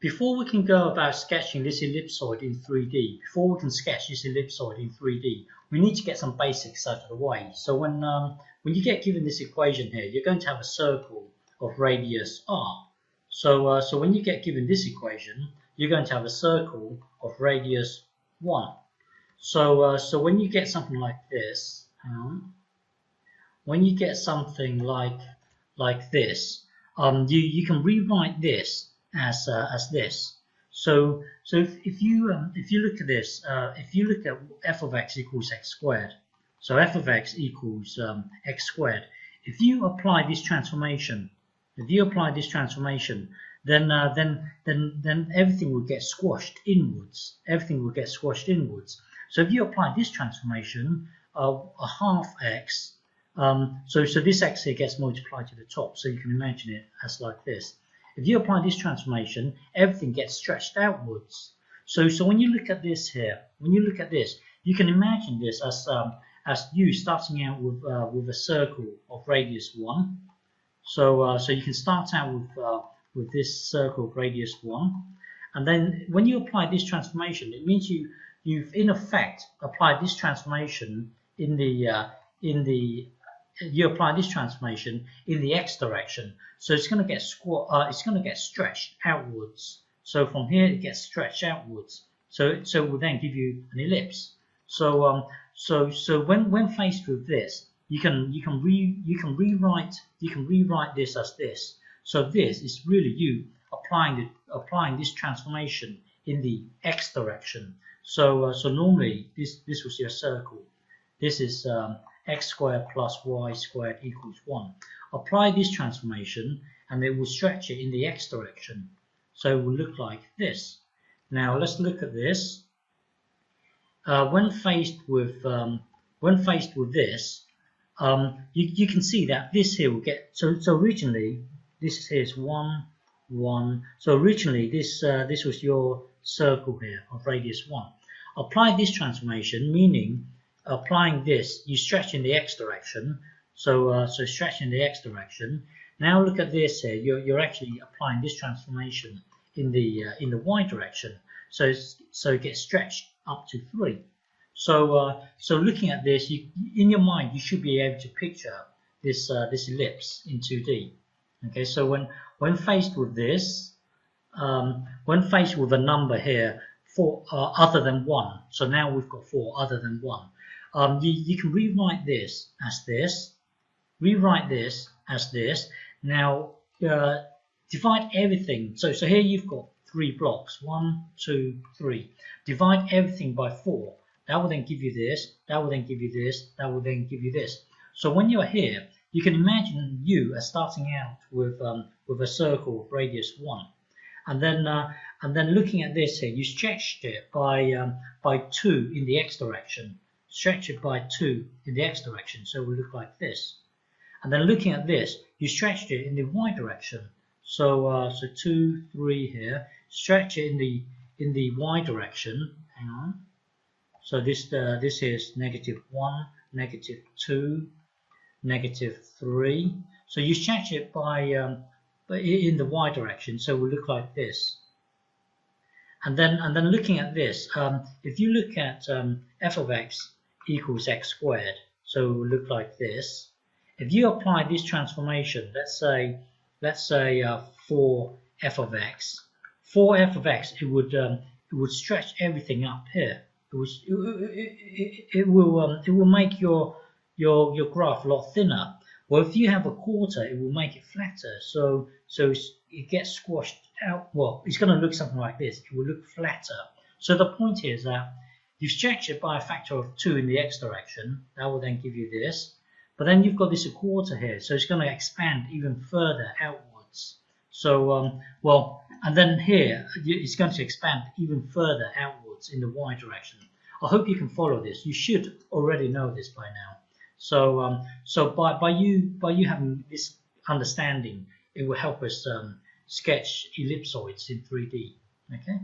before we can go about sketching this ellipsoid in 3D, before we can sketch this ellipsoid in 3D, we need to get some basics out of the way. So when you get given this equation here, you're going to have a circle of radius r. So when you get given this equation, you're going to have a circle of radius 1. So when you get something like this, when you get something like this, you can rewrite this as this. So if you look at this, if you look at f of x equals x squared, so f of x equals x squared. If you apply this transformation, then everything will get squashed inwards. Everything will get squashed inwards. So if you apply this transformation, a half x, so this x here gets multiplied to the top. So you can imagine it as like this. If you apply this transformation, everything gets stretched outwards. So when you look at this here, when you look at this, you can imagine this as you starting out with a circle of radius 1. So you can start out with this circle of radius 1, and then when you apply this transformation, it means you've in effect applied this transformation in the you apply this transformation in the x direction. So it's going to get stretched outwards. So from here it gets stretched outwards. So it will then give you an ellipse. So when faced with this, you can rewrite this as this. So this is really you applying this transformation in the x direction. So normally this was your circle. This is x squared plus y squared equals 1. Apply this transformation and it will stretch it in the x direction. So it will look like this. Now let's look at this. When faced with this, you can see that this here will get so originally this here is 1, 1. So originally this was your circle here of radius 1. Apply this transformation, meaning applying this, you stretch in the x direction. So stretch in the x direction. Now look at this here. You're actually applying this transformation in the y direction. So it gets stretched up to 3. So looking at this, in your mind you should be able to picture this ellipse in 2D. Okay. So when faced with this, when faced with a number here for other than 1, so now we've got 4 other than 1. You can rewrite this as this, rewrite this as this. Now divide everything. So here you've got 3 blocks, 1, 2, 3. Divide everything by 4. That will then give you this. That will then give you this. That will then give you this. So when you're here, you can imagine you as starting out with a circle of radius 1, and then looking at this here, you stretched it by 2 in the x direction. Stretch it by 2 in the x direction, so it will look like this. And then looking at this, you stretched it in the y direction. So 2, 3 here. Stretch it in the y direction. Hang on. So this is -1, -2, -3. So you stretch it by in the y direction, so it will look like this. And then looking at this, if you look at f of x equals x squared, so it will look like this. If you apply this transformation, let's say for f of x, it would stretch everything up here. It will make your graph a lot thinner. Well, if you have a quarter, it will make it flatter. So it gets squashed out. Well, it's going to look something like this. It will look flatter. So the point here is that you stretch it by a factor of 2 in the x direction. That will then give you this. But then you've got this a quarter here, so it's going to expand even further outwards. So and then here it's going to expand even further outwards in the y direction. I hope you can follow this. You should already know this by now. So by you having this understanding, it will help us sketch ellipsoids in 3D. Okay.